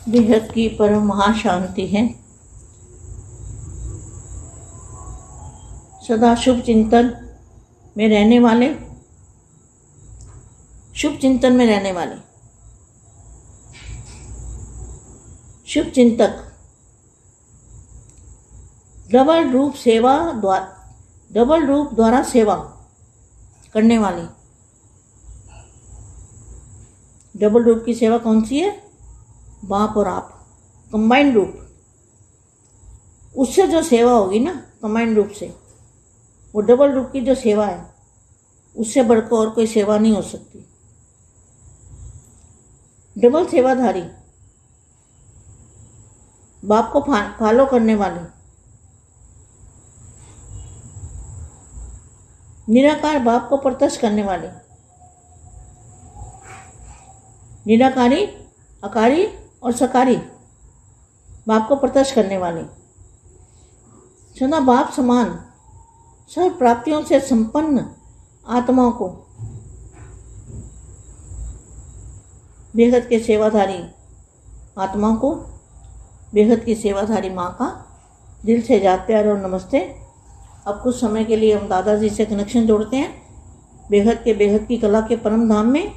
बेहद की परम महाशांति है। सदा शुभ चिंतन में रहने वाले, शुभ चिंतन में रहने वाले शुभ चिंतक, डबल रूप द्वारा सेवा करने वाले। डबल रूप की सेवा कौन सी है? बाप और आप, कंबाइंड रूप। उससे जो सेवा होगी ना कंबाइंड रूप से, वो डबल रूप की जो सेवा है, उससे बढ़कर और कोई सेवा नहीं हो सकती। डबल सेवाधारी, बाप को फॉलो करने वाले, निराकार बाप को प्रत्यक्ष करने वाले, निराकारी, अकारी और सकारी बाप को प्रत्यक्ष करने वाले, सदा बाप समान सब प्राप्तियों से संपन्न आत्माओं को, बेहद के सेवाधारी आत्माओं को, बेहद की सेवाधारी माँ का दिल से याद प्यार और नमस्ते। अब कुछ समय के लिए हम दादाजी से कनेक्शन जोड़ते हैं। बेहद की कला के परम धाम में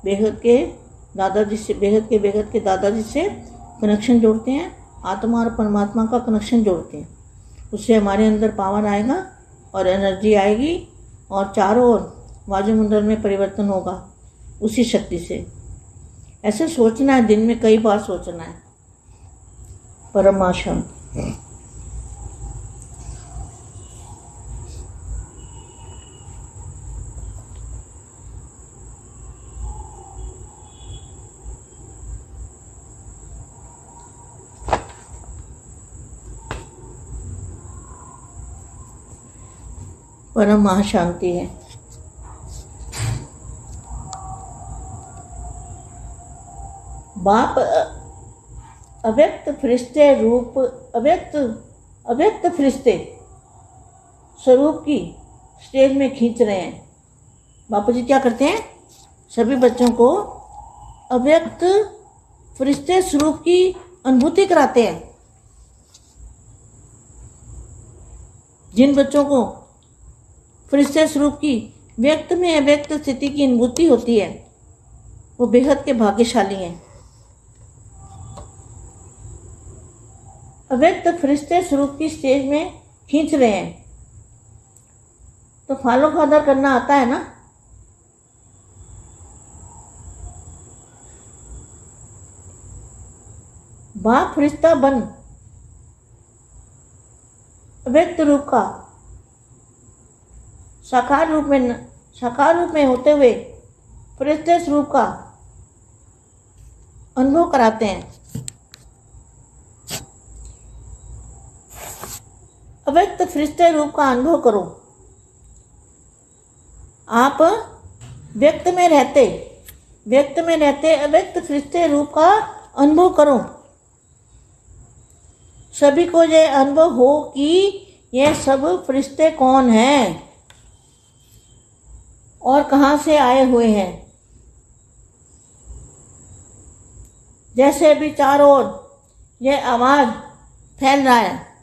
बेहद के दादाजी से कनेक्शन जोड़ते हैं। आत्मा और परमात्मा का कनेक्शन जोड़ते हैं। उससे हमारे अंदर पावर आएगा और एनर्जी आएगी और चारों ओर वायुमंडल में परिवर्तन होगा उसी शक्ति से। ऐसे सोचना है, दिन में कई बार सोचना है। परमाशम परम महाशांति है। बाप अव्यक्त फरिश्ते रूप, अव्यक्त फरिश्ते स्वरूप की स्टेज में खींच रहे हैं। बापू जी क्या करते हैं? सभी बच्चों को अव्यक्त फरिश्ते स्वरूप की अनुभूति कराते हैं। जिन बच्चों को फरिश्ते स्वरूप की व्यक्त में अव्यक्त स्थिति की अनुभूति होती है, वो बेहद के भाग्यशाली हैं। अव्यक्त फरिश्ते स्वरूप की स्टेज में खींच रहे हैं तो फॉलो फादर करना आता है ना। बाप फरिश्ता बन अव्यक्त रूप का साकार रूप में होते हुए फरिश्ते स्वरूप का अनुभव कराते हैं। अव्यक्त फरिश्ते रूप का अनुभव करो। आप व्यक्त में रहते अव्यक्त फरिश्ते रूप का अनुभव करो। सभी को ये अनुभव हो कि ये सब फरिश्ते कौन हैं और कहाँ से आए हुए हैं। जैसे अभी चारों ओर ये आवाज़ फैल रहा है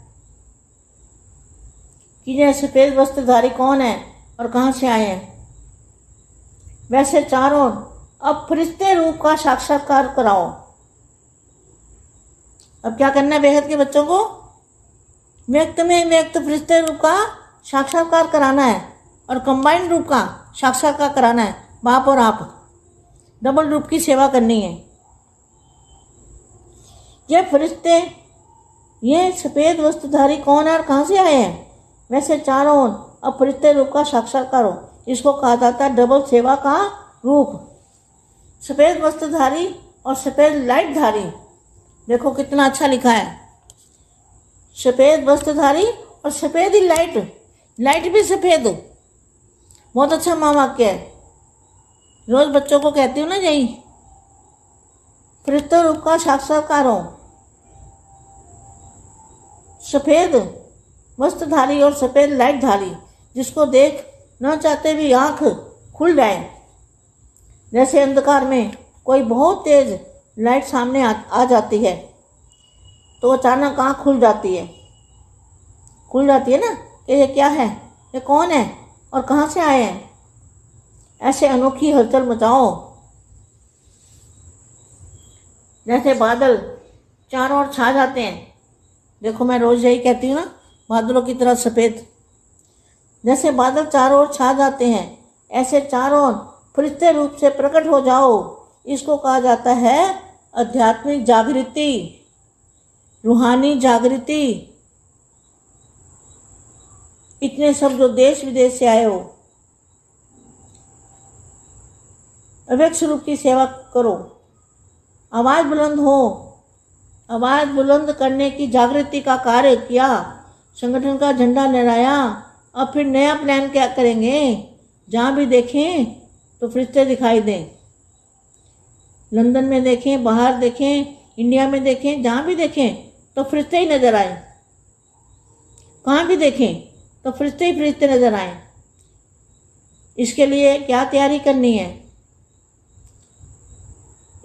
कि ये सफ़ेद वस्त्रधारी कौन है और कहाँ से आए हैं, वैसे चारों ओर अब फरिश्ते रूप का साक्षात्कार कराओ। अब क्या करना है? बेहद के बच्चों को व्यक्त में व्यक्त फरिश्ते रूप का साक्षात्कार कराना है और कंबाइंड रूप का साक्षात्कार कराना है। बाप और आप डबल रूप की सेवा करनी है। ये फरिश्ते, ये सफ़ेद वस्त्रधारी कौन है और कहाँ से आए हैं, वैसे चारों ओर अब फरिश्ते रूप का साक्षात्कार हो। इसको कहा जाता है डबल सेवा का रूप। सफ़ेद वस्त्रधारी और सफ़ेद लाइटधारी, देखो कितना अच्छा लिखा है। सफ़ेद वस्त्रधारी और सफ़ेद ही लाइट भी सफ़ेद। बहुत अच्छा माँ वाक्य है। रोज़ बच्चों को कहती हूँ ना, यही फरिश्ते रूप का साक्षात्कार हो। सफ़ेद वस्त्रधारी और सफ़ेद लाइटधारी, जिसको देख न चाहते भी आँख खुल जाए। जैसे अंधकार में कोई बहुत तेज लाइट सामने आ जाती है तो अचानक आँख खुल जाती है ना कि ये क्या है, ये कौन है और कहाँ से आए हैं। ऐसे अनोखी हलचल मचाओ जैसे बादल चारों ओर छा जाते हैं। देखो मैं रोज़ यही कहती हूँ ना, बादलों की तरह सफ़ेद। जैसे बादल चारों ओर छा जाते हैं ऐसे चारों ओर फरिश्ते रूप से प्रकट हो जाओ। इसको कहा जाता है आध्यात्मिक जागृति, रूहानी जागृति। इतने सब जो देश विदेश से आए हो, अव्यक्त स्वरूप की सेवा करो। आवाज़ बुलंद हो, आवाज़ बुलंद करने की जागृति का कार्य किया, संगठन का झंडा लहराया। अब फिर नया प्लान क्या करेंगे। जहाँ भी देखें तो फरिश्ते दिखाई दें। लंदन में देखें, बाहर देखें, इंडिया में देखें, जहाँ भी देखें तो फरिश्ते ही नज़र आए। कहाँ भी देखें तो फरिश्ते ही फरिश्ते नज़र आए। इसके लिए क्या तैयारी करनी है,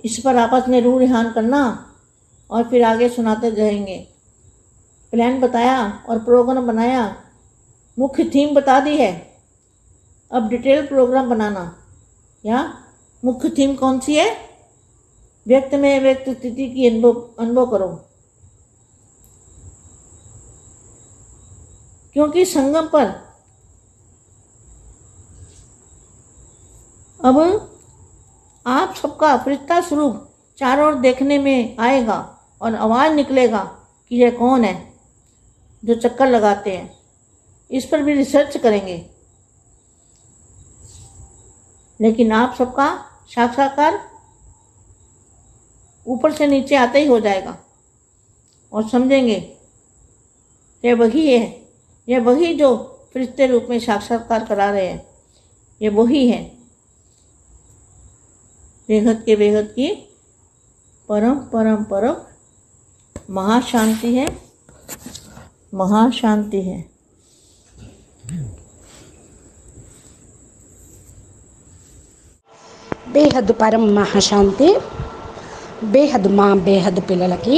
इस पर आपस में रूह रिहान करना और फिर आगे सुनाते रहेंगे। प्लान बताया और प्रोग्राम बनाया, मुख्य थीम बता दी है। अब डिटेल प्रोग्राम बनाना। या मुख्य थीम कौन सी है? व्यक्त में व्यक्त स्थिति की अनुभव करो। क्योंकि संगम पर अब आप सबका फरिश्ता स्वरूप चारों ओर देखने में आएगा और आवाज़ निकलेगा कि यह कौन है जो चक्कर लगाते हैं। इस पर भी रिसर्च करेंगे, लेकिन आप सबका साक्षात्कार ऊपर से नीचे आते ही हो जाएगा और समझेंगे यह वही है, यह वही जो फरिश्ते रूप में साक्षात्कार करा रहे हैं, ये वही है। बेहद के बेहद की परम परम परम महाशांति है, महाशांति है। బేహద్ పరం మహాశాంతి. బేహద్ మా బేహద్ పిల్లలకి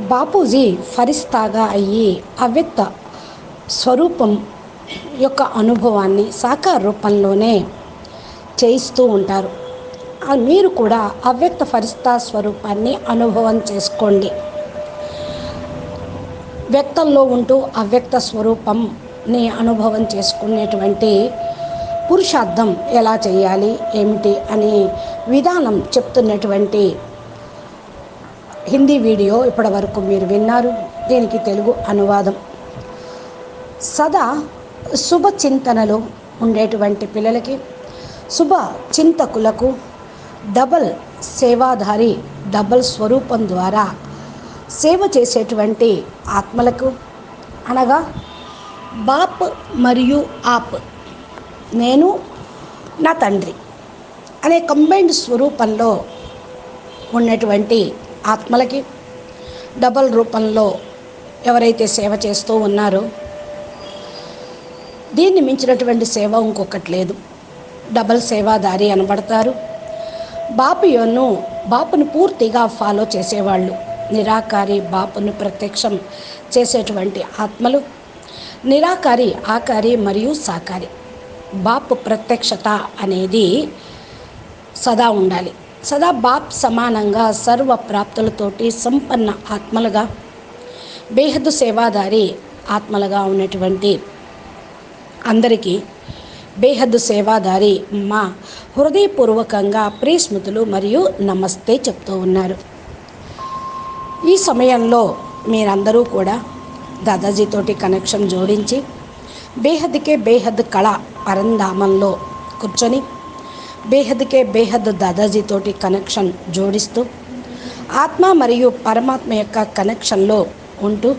బాపూజీ ఫరిస్తాగా అయ్యి అవ్యక్త స్వరూపం యొక్క అనుభవాన్ని సాకార రూపంలోనే చేయిస్తూ ఉంటారు. మీరు కూడా అవ్యక్త ఫరిస్తా స్వరూపాన్ని అనుభవం చేసుకోండి. వ్యక్తంలో ఉంటూ అవ్యక్త స్వరూపంని అనుభవం చేసుకునేటువంటి పురుషార్థం ఎలా చేయాలి ఏమిటి అనే విధానం చెప్తున్నటువంటి హిందీ వీడియో ఇప్పటి వరకు మీరు విన్నారు. దీనికి తెలుగు అనువాదం. సదా శుభ చింతనలు ఉండేటువంటి పిల్లలకి, శుభ చింతకులకు, డబల్ సేవాధారి డబల్ స్వరూపం ద్వారా సేవ చేసేటువంటి ఆత్మలకు, అనగా బాప్ మరియు ఆప్, నేను నా తండ్రి అనే కంబైన్డ్ స్వరూపంలో ఉన్నటువంటి ఆత్మలకి, డబల్ రూపంలో ఎవరైతే సేవ చేస్తూ ఉన్నారో, దీన్ని మించినటువంటి సేవ ఇంకొకటి లేదు. డబల్ సేవాదారి అనబడతారు. బాపును పూర్తిగా ఫాలో చేసేవాళ్ళు, నిరాకారి బాపును ప్రత్యక్షం చేసేటువంటి ఆత్మలు, నిరాకారి ఆకారి మరియు సాకారి. బాప్ ప్రత్యక్షత అనేది సదా ఉండాలి. సదా బాప్ సమానంగా సర్వ ప్రాప్తులతోటి సంపన్న ఆత్మలుగా, బేహద్దు సేవాదారి ఆత్మలుగా ఉన్నటువంటి అందరికీ బేహద్దు సేవాదారి మా హృదయపూర్వకంగా ప్రియస్మృతులు మరియు నమస్తే చెప్తూ ఉన్నారు. ఈ సమయంలో మీరందరూ కూడా దాదాజీతోటి కనెక్షన్ జోడించి బేహద్కే బేహద్ కళ పరంధామంలో కూర్చొని బేహద్కే బేహద్ దాదాజీతోటి కనెక్షన్ జోడిస్తూ ఆత్మ మరియు పరమాత్మ యొక్క కనెక్షన్లో ఉంటూ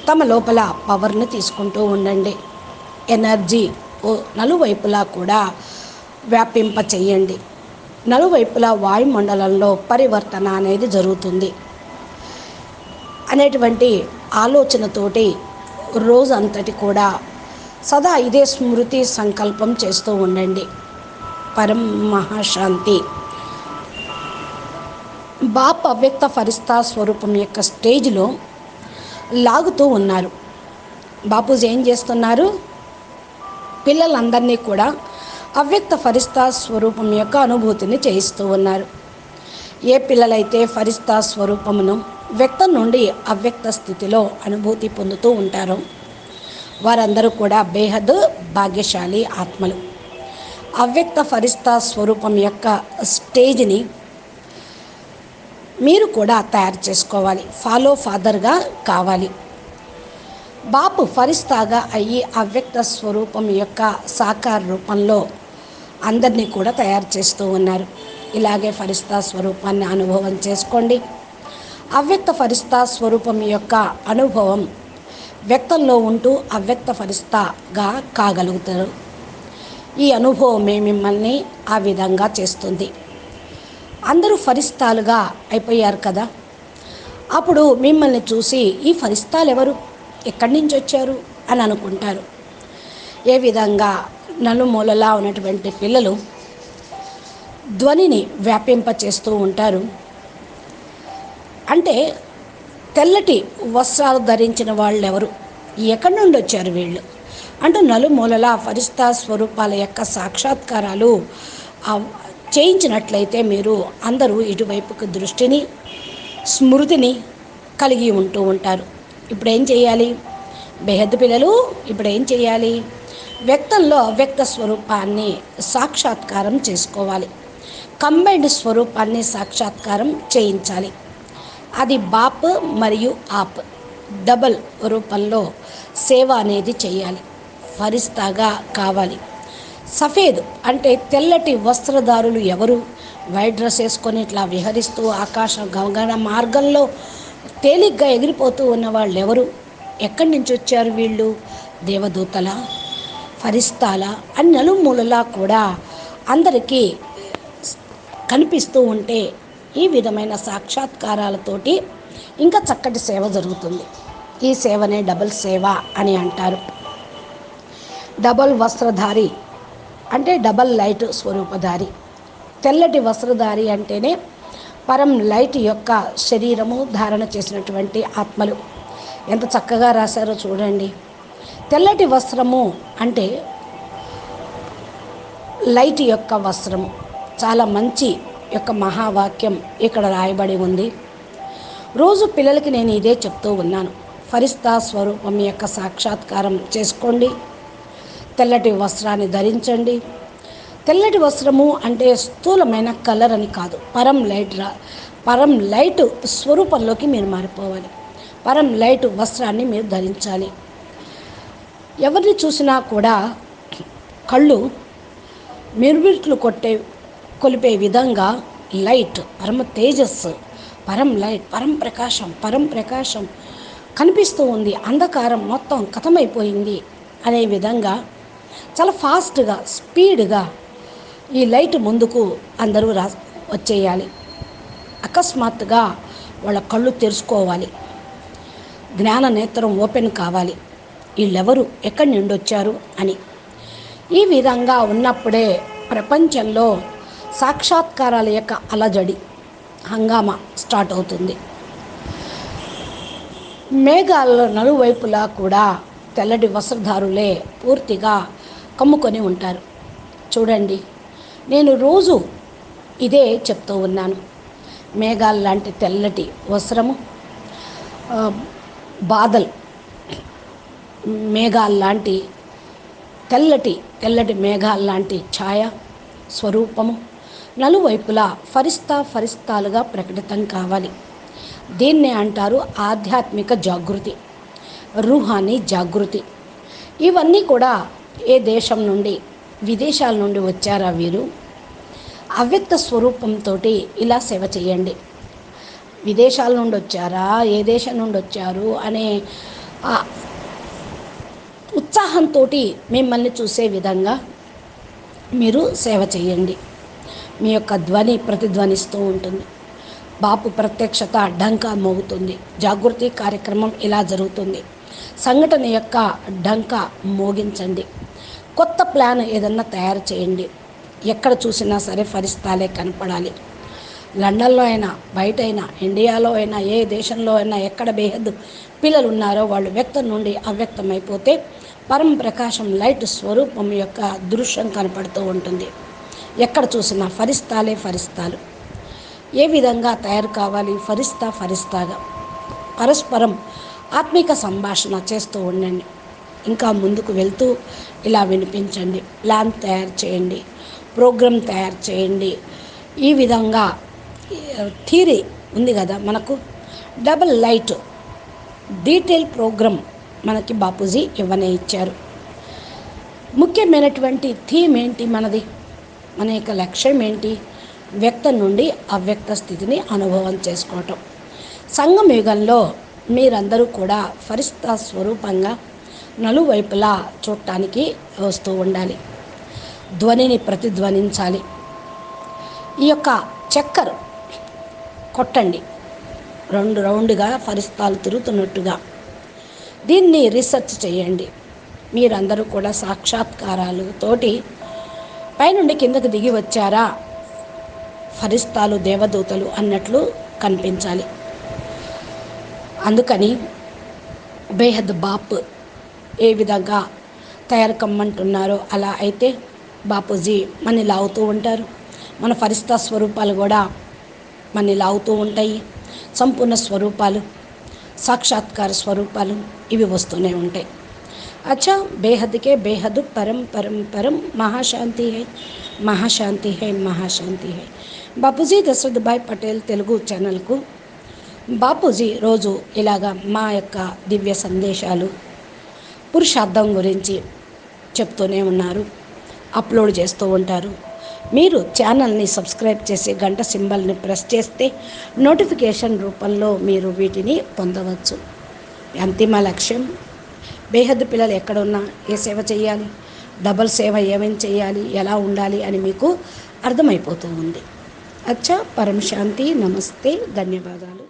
తమ లోపల పవర్ని తీసుకుంటూ ఉండండి. ఎనర్జీ నలువైపులా కూడా వ్యాపింప చేయండి. నలువైపులా వాయుమండలంలో పరివర్తన అనేది జరుగుతుంది అనేటువంటి ఆలోచనతోటి రోజంతటి కూడా సదా ఇదే స్మృతి సంకల్పం చేస్తూ ఉండండి. పరం మహాశాంతి. బాప్ అవ్యక్త ఫరిస్తా స్వరూపం యొక్క స్టేజ్లో లాగుతూ ఉన్నారు. బాపూజీ ఏం చేస్తున్నారు? పిల్లలందరినీ కూడా అవ్యక్త ఫరిస్తా స్వరూపం యొక్క అనుభూతిని చేయిస్తూ ఉన్నారు. ఏ పిల్లలైతే ఫరిస్తా స్వరూపమును వ్యక్తం నుండి అవ్యక్త స్థితిలో అనుభూతి పొందుతూ ఉంటారో వారందరూ కూడా బేహద్ భాగ్యశాలి ఆత్మలు. అవ్యక్త ఫరిస్తా స్వరూపం యొక్క స్టేజ్ని మీరు కూడా తయారు చేసుకోవాలి. ఫాలో ఫాదర్గా కావాలి. బాపు ఫరిస్తాగా అయ్యి అవ్యక్త స్వరూపం యొక్క సాకార రూపంలో అందరినీ కూడా తయారు చేస్తూ ఉన్నారు. ఇలాగే ఫరిస్తా స్వరూపాన్ని అనుభవం చేసుకోండి. అవ్యక్త ఫరిస్తా స్వరూపం యొక్క అనుభవం వ్యక్తంలో ఉంటూ అవ్యక్త ఫరిస్తాగా కాగలుగుతారు. ఈ అనుభవమే మిమ్మల్ని ఆ విధంగా చేస్తుంది. అందరూ ఫరిస్తాలుగా అయిపోయారు కదా, అప్పుడు మిమ్మల్ని చూసి ఈ ఫరిస్తాలు ఎవరు, ఎక్కడి నుంచి వచ్చారు అని అనుకుంటారు. ఏ విధంగా నలుమూలలా ఉన్నటువంటి పిల్లలు ధ్వనిని వ్యాపింపచేస్తూ ఉంటారు. అంటే తెల్లటి వస్త్రాలు ధరించిన వాళ్ళు ఎవరు, ఎక్కడి నుండి వచ్చారు వీళ్ళు అంటూ నలుమూలలా ఫరిస్తా స్వరూపాల యొక్క సాక్షాత్కారాలు చేయించినట్లయితే మీరు అందరూ ఇటువైపుకు దృష్టిని స్మృతిని కలిగి ఉంటూ ఉంటారు. ఇప్పుడు ఏం చేయాలి? బేహద్దు పిల్లలు ఇప్పుడు ఏం చేయాలి? వ్యక్తంలో అవ్యక్త స్వరూపాన్ని సాక్షాత్కారం చేసుకోవాలి. కంబైన్డ్ స్వరూపాన్ని సాక్షాత్కారం చేయించాలి. అది బాప్ మరియు ఆప్ డబల్ రూపంలో సేవ అనేది చేయాలి. ఫరిస్తాగా కావాలి. సఫేద్ అంటే తెల్లటి వస్త్రధారులు ఎవరు? వైట్ డ్రెస్ వేసుకొని ఇట్లా విహరిస్తూ ఆకాశ గగన మార్గంలో తేలిగ్గా ఎగిరిపోతూ ఉన్న వాళ్ళు ఎవరు? ఎక్కడి నుంచి వచ్చారు వీళ్ళు? దేవదూతల, ఫరిస్తాల అని నలుమూలలా కూడా అందరికీ కనిపిస్తూ ఉంటే ఈ విధమైన సాక్షాత్కారాలతోటి ఇంకా చక్కటి సేవ జరుగుతుంది. ఈ సేవనే డబల్ సేవ అని అంటారు. డబల్ వస్త్రధారి అంటే డబల్ లైట్ స్వరూపధారి. తెల్లటి వస్త్రధారి అంటేనే పరం లైట్ యొక్క శరీరము ధారణ చేసినటువంటి ఆత్మలు. ఎంత చక్కగా రాశారో చూడండి. తెల్లటి వస్త్రము అంటే లైట్ యొక్క వస్త్రము. చాలా మంచి యొక్క మహావాక్యం ఇక్కడ రాయబడి ఉంది. రోజు పిల్లలకి నేను ఇదే చెప్తూ ఉన్నాను. ఫరిస్తా స్వరూపం యొక్క సాక్షాత్కారం చేసుకోండి. తెల్లటి వస్త్రాన్ని ధరించండి. తెల్లటి వస్త్రము అంటే స్థూలమైన కలర్ అని కాదు, పరం లైట్ స్వరూపంలోకి మీరు మారిపోవాలి. పరం లైట్ వస్త్రాన్ని మీరు ధరించాలి. ఎవరిని చూసినా కూడా కళ్ళు మిరుమిట్లు కొలిపే విధంగా లైట్, పరమ తేజస్సు, పరం లైట్, పరం ప్రకాశం కనిపిస్తూ ఉంది. అంధకారం మొత్తం ఖతమైపోయింది అనే విధంగా చాలా ఫాస్ట్గా స్పీడ్గా ఈ లైట్ ముందుకు అందరూ వచ్చేయాలి. అకస్మాత్తుగా వాళ్ళ కళ్ళు తెరుచుకోవాలి. జ్ఞాన నేత్రం ఓపెన్ కావాలి. వీళ్ళెవరు, ఎక్కడి నుండి వచ్చారు అని. ఈ విధంగా ఉన్నప్పుడే ప్రపంచంలో సాక్షాత్కారాల యొక్క అలజడి హంగామా స్టార్ట్ అవుతుంది. మేఘాల నలువైపులా కూడా తెల్లటి వస్త్రధారులే పూర్తిగా కమ్ముకొని ఉంటారు. చూడండి, నేను రోజు ఇదే చెప్తూ ఉన్నాను. మేఘాల లాంటి తెల్లటి వస్త్రము, బాదల్ మేఘాల లాంటి తెల్లటి మేఘాల లాంటి ఛాయ స్వరూపము నలువైపులా ఫరిస్తాలుగా ప్రకటితం కావాలి. దీన్నే అంటారు ఆధ్యాత్మిక జాగృతి, రూహానీ జాగృతి. ఇవన్నీ కూడా ఏ దేశం నుండి, విదేశాల నుండి వచ్చారా వీరు? అవ్యక్త స్వరూపంతో ఇలా సేవ చేయండి. విదేశాల నుండి వచ్చారా, ఏ దేశం నుండి వచ్చారు అనే ఉత్సాహంతో మిమ్మల్ని చూసే విధంగా మీరు సేవ చేయండి. మీ యొక్క ధ్వని ప్రతిధ్వనిస్తూ ఉంటుంది. బాపు ప్రత్యక్షత ఢంకా మోగుతుంది. జాగృతి కార్యక్రమం ఇలా జరుగుతుంది. సంఘటన యొక్క ఢంకా మోగించండి. కొత్త ప్లాన్ ఏదన్నా తయారు చేయండి. ఎక్కడ చూసినా సరే ఫరిస్తాలే కనపడాలి. లండన్లో అయినా, బయట అయినా, ఇండియాలో అయినా, ఏ దేశంలో అయినా, ఎక్కడ బేహద్దు పిల్లలు ఉన్నారో వాళ్ళు వ్యక్తం నుండి అవ్యక్తమైపోతే పరం ప్రకాశం లైట్ స్వరూపం యొక్క దృశ్యం కనపడుతూ ఉంటుంది. ఎక్కడ చూసినా ఫరిస్తాలు. ఏ విధంగా తయారు కావాలి? ఫరిస్తాగా పరస్పరం ఆత్మిక సంభాషణ చేస్తూ ఉండండి. ఇంకా ముందుకు వెళ్తూ ఇలా వినిపించండి. ప్లాన్ తయారు చేయండి, ప్రోగ్రామ్ తయారు చేయండి. ఈ విధంగా థీరీ ఉంది కదా మనకు, డబుల్ లైట్ డీటెయిల్ ప్రోగ్రామ్ మనకి బాపూజీ ఇవ్వనే ఇచ్చారు. ముఖ్యమైనటువంటి థీమ్ ఏంటి మనది? మన యొక్క లక్ష్యం ఏంటి? వ్యక్తం నుండి అవ్యక్త స్థితిని అనుభవం చేసుకోవటం. సంగమ యుగంలో మీరందరూ కూడా ఫరిస్తా స్వరూపంగా నలువైపులా చూడటానికి వస్తూ ఉండాలి. ధ్వనిని ప్రతిధ్వనించాలి. ఈ యొక్క చక్కర్ కొట్టండి, 2 రౌండ్గా ఫరిస్తాలు తిరుగుతున్నట్టుగా. దీన్ని రీసెర్చ్ చేయండి. మీరందరూ కూడా సాక్షాత్కారాలతోటి పైనుండి కిందకు దిగి వచ్చారా, ఫరిస్తాలు దేవదూతలు అన్నట్లు కనిపించాలి. అందుకని బేహద్ బాప్ ఏ విధంగా తయారు కమ్మంటున్నారో అలా అయితే బాపూజీ మనని లాగుతూ ఉంటారు. మన ఫరిస్తా స్వరూపాలు కూడా మనని లాగుతూ ఉంటాయి. సంపూర్ణ స్వరూపాలు, సాక్షాత్కార స్వరూపాలు ఇవి వస్తూనే ఉంటాయి. అచ్చా, బేహద్కే బేహద్ పరం పరం పరం మహాశాంతి హై, మహాశాంతి హై, మహాశాంతి హై. బాపూజీ దశరథ్ భాయ్ పటేల్ తెలుగు ఛానల్కు బాపూజీ రోజు ఇలాగా మా యొక్క దివ్య సందేశాలు, పురుషార్థం గురించి చెప్తూనే ఉన్నారు, అప్లోడ్ చేస్తూ ఉంటారు. మీరు ఛానల్ని సబ్స్క్రైబ్ చేసి గంట సింబల్ని ప్రెస్ చేస్తే నోటిఫికేషన్ రూపంలో మీరు వీటిని పొందవచ్చు. అంతిమ లక్ష్యం, బేహద్దు పిల్లలు ఎక్కడున్నా ఏ సేవ చేయాలి, డబల్ సేవ ఏమేమి చేయాలి, ఎలా ఉండాలి అని మీకు అర్థమైపోతూ ఉంది. అచ్చా, పరం శాంతి, నమస్తే, ధన్యవాదాలు.